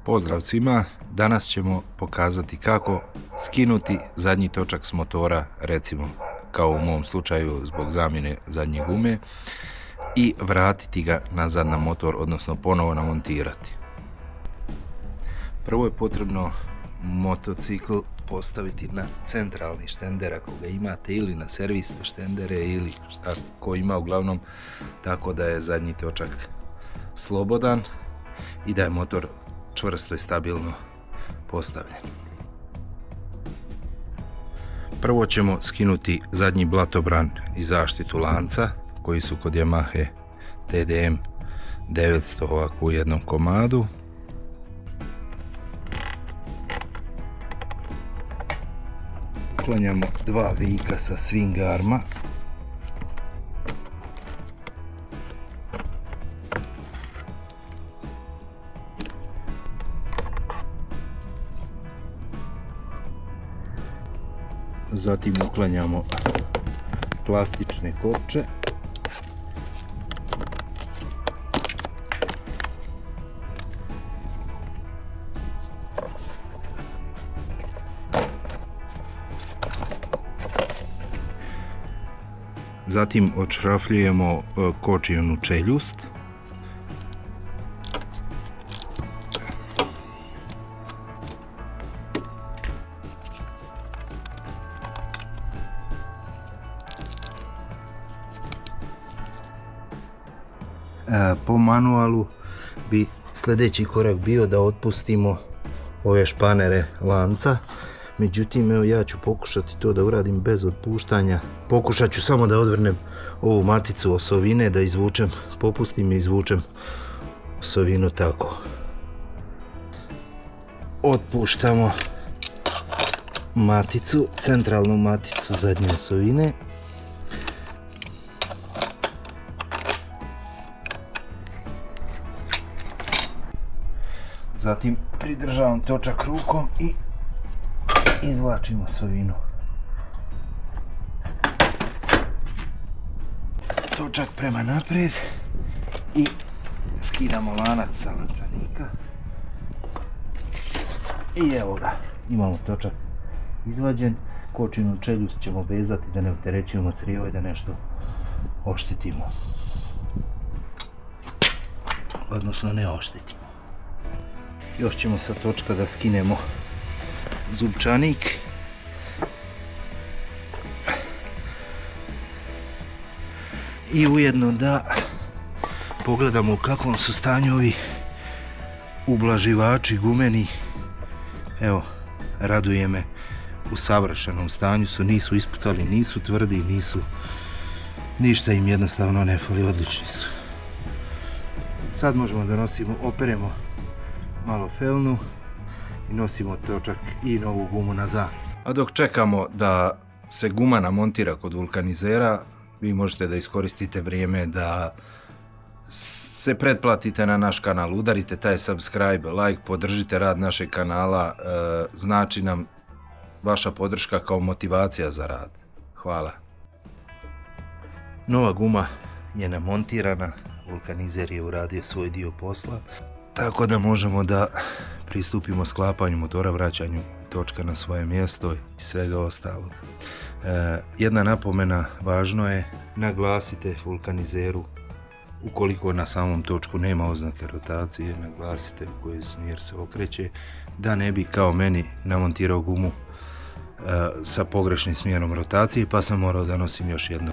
Pozdrav svima, danas ćemo pokazati kako skinuti zadnji točak s motora, recimo kao u mom slučaju zbog zamjene zadnje gume, i vratiti ga nazad na motor, odnosno ponovo namontirati. Prvo je potrebno motocikl postaviti na centralni štender ako ga imate, ili na servisne štendere, ili šta ko ima, uglavnom tako da je zadnji točak slobodan i da je motor čvrsto i stabilno postavljen. Prvo ćemo skinuti zadnji blatobran i zaštitu lanca koji su kod Yamahe TDM 900 ovako u jednom komadu. Uklanjamo dva vika sa swing arma. Zatim uklanjamo plastične kopče. Zatim odšrafljujemo kočijonu čeljust. Po manualu bi sljedeći korak bio da otpustimo ove španere lanca. Međutim, evo, ja ću pokušati to da uradim bez otpuštanja. Pokušat ću samo da odvrnem ovu maticu osovine, da izvučem, popustim i izvučem osovinu tako. Otpuštamo maticu, centralnu maticu zadnje osovine. Zatim pridržavam točak rukom i izvlačimo osovinu. Točak prema naprijed i skidamo lanac sa lančanika. I evo ga, imamo točak izvađen. Kočinu čeljust ćemo vezati da ne opterećujemo crijevo i da nešto oštetimo. Odnosno ne oštetimo. Još ćemo sa točka da skinemo zupčanik. I ujedno da pogledamo u kakvom su stanju ovi ublaživači gumeni. Evo, raduje me, u savršenom stanju su, nisu ispucali, nisu tvrdi, nisu ništa im jednostavno ne fali, odlični su. Sad možemo da nosimo, operemo malo felnu i nosimo točak i novu gumu nazad. A dok čekamo da se guma namontira kod vulkanizera, vi možete da iskoristite vrijeme da se pretplatite na naš kanal, udarite taj subscribe, like, podržite rad našeg kanala, znači nam vaša podrška kao motivacija za rad. Hvala. Nova guma je namontirana, vulkanizer je uradio svoj dio posla, tako da možemo da pristupimo sklapanju motora, vraćanju točka na svoje mjesto i svega ostalog. Jedna napomena, važno je naglasite vulkanizeru, ukoliko na samom točku nema oznake rotacije, naglasite u koji smjer se okreće, da ne bi kao meni namontirao gumu sa pogrešnim smjerom rotacije, pa sam morao da nosim još jedno.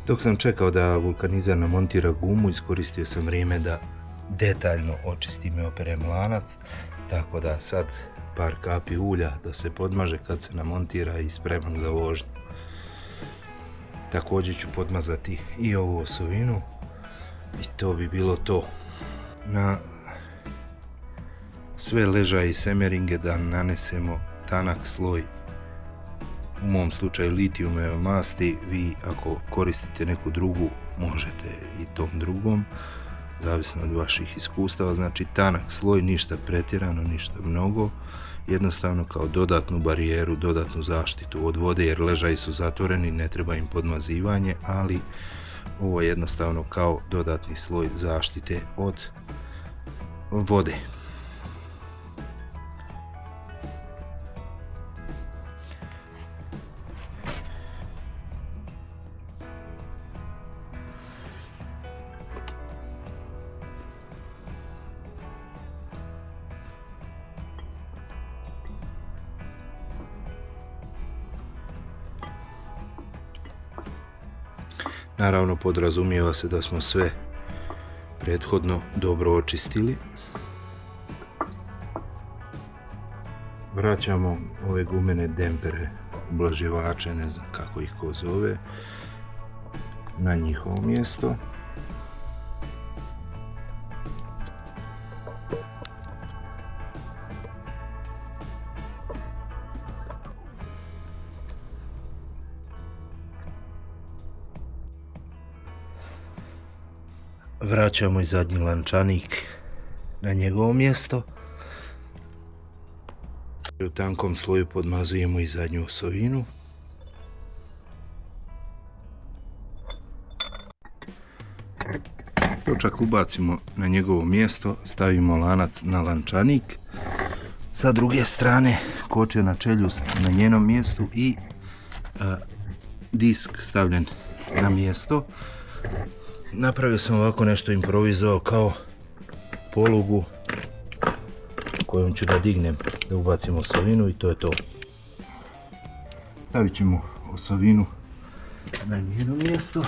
Dok sam čekao da vulkanizer namontira gumu, iskoristio sam vrijeme da detaljno očistim i operem lanac, tako da sad par kapi ulja da se podmaže kad se namontira i spreman za vožnju. Također ću podmazati i ovu osovinu i to bi bilo to. Na sve ležaje i semeringe da nanesemo tanak sloj, u mom slučaju litijumove masti. Vi ako koristite neku drugu možete i tom drugom, zavisno od vaših iskustava. Znači tanak sloj, ništa pretjerano, ništa mnogo, jednostavno kao dodatnu barijeru, dodatnu zaštitu od vode, jer ležaji su zatvoreni, ne treba im podmazivanje, ali ovo je jednostavno kao dodatni sloj zaštite od vode. Naravno, podrazumijeva se da smo sve prethodno dobro očistili. Vraćamo ove gumene dempere, ublaživače, ne znam kako ih ko zove, na njihovo mjesto. Vraćamo i zadnji lančanik na njegovo mjesto. U tankom sloju podmazujemo i zadnju osovinu. Točak ubacimo na njegovo mjesto, stavimo lanac na lančanik. Sa druge strane kočena čeljust na njenom mjestu i disk stavljen na mjesto. Napravio sam ovako nešto improvizovao kao polugu kojom ću da dignem, da ubacim osovinu i to je to. Stavit ćemo osovinu na njeno mjesto.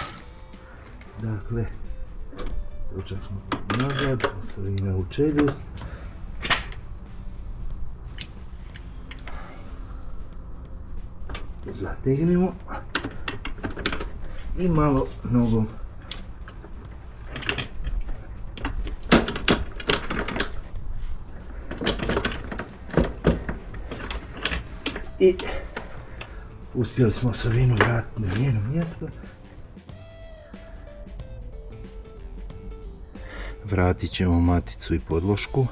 Dakle, točakmo nazad, osovina u čeljust. Zategnemo i malo nogom i uspjeli smo osovinu vratiti na njeno mjesto. Vratit ćemo maticu i podlošku.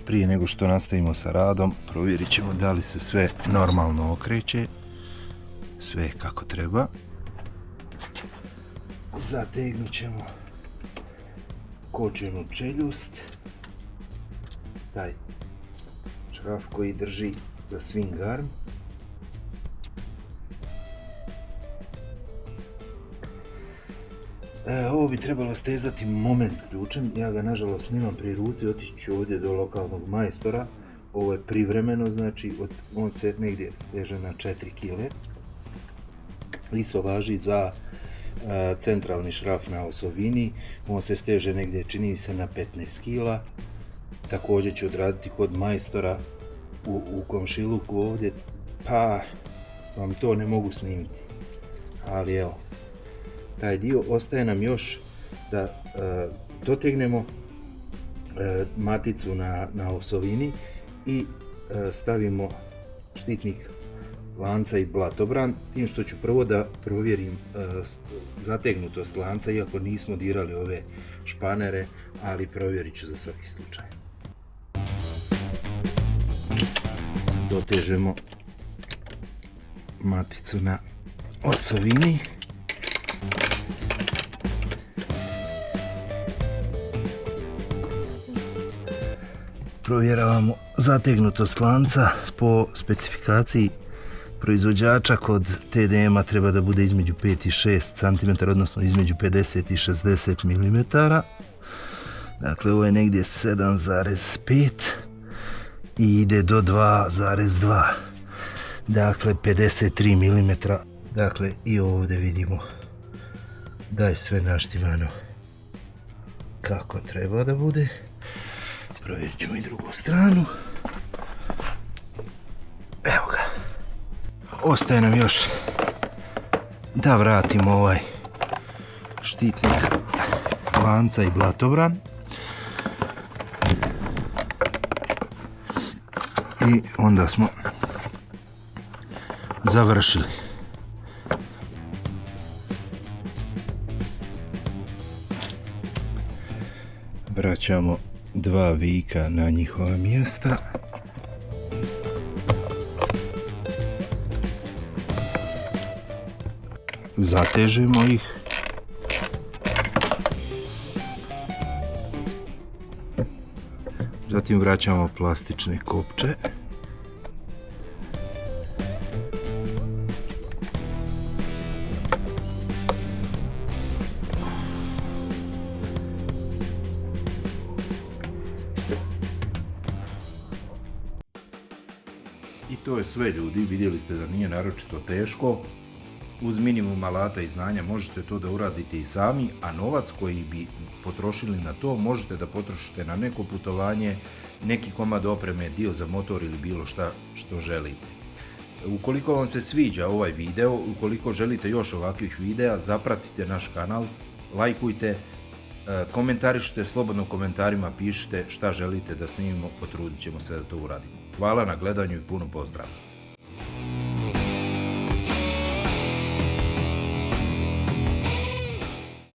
Prije nego što nastavimo sa radom, provjerit ćemo da li se sve normalno okreće. Sve kako treba. Zategnut ćemo kočenu čeljust, taj šraf koji drži za swing arm. Ovo bi trebalo stezati moment ključem, ja ga nažalost nemam pri ruci, otići ću ovdje do lokalnog majstora. Ovo je privremeno, znači on se negdje steže na 4 kg. Isto važi za centralni šraf na osovini, on se steže negdje, čini se, na 15 kg. Također ću odraditi kod majstora u komšiluku ovdje, pa vam to ne mogu snimiti. Ali evo, taj dio ostaje nam još da dotegnemo maticu na osovini i stavimo štitnik lanca i blatobran, s tim što ću prvo da provjerim zategnutost lanca, iako nismo dirali ove španere, ali provjerit ću za svaki slučaj. Dotežemo maticu na osovini. Provjeravamo zategnutost lanca po specifikaciji proizvođača. Kod TDM-a treba da bude između 5 i 6 cm, odnosno između 50 i 60 mm. Dakle, ovo je negdje 7,5 i ide do 2,2. Dakle, 53 mm. Dakle, i ovdje vidimo da je sve naštimano kako treba da bude. Provjerit ćemo i drugu stranu. Evo ga. Ostaje nam još da vratimo ovaj štitnik lanca i blatobran. I onda smo završili. Vraćamo dva vika na njihova mjesta. Zatežemo ih. Zatim vraćamo plastične kopče. to je sve, ljudi, vidjeli ste da nije naročito teško. Uz minimum alata i znanja možete to da uradite i sami, a novac koji bi potrošili na to možete da potrošite na neko putovanje, neki komad opreme, dio za motor ili bilo šta što želite. Ukoliko vam se sviđa ovaj video, ukoliko želite još ovakvih videa, zapratite naš kanal, lajkujte, komentarišite, slobodno u komentarima pišite šta želite da snimimo, potrudit ćemo se da to uradimo. Hvala na gledanju i puno pozdrava!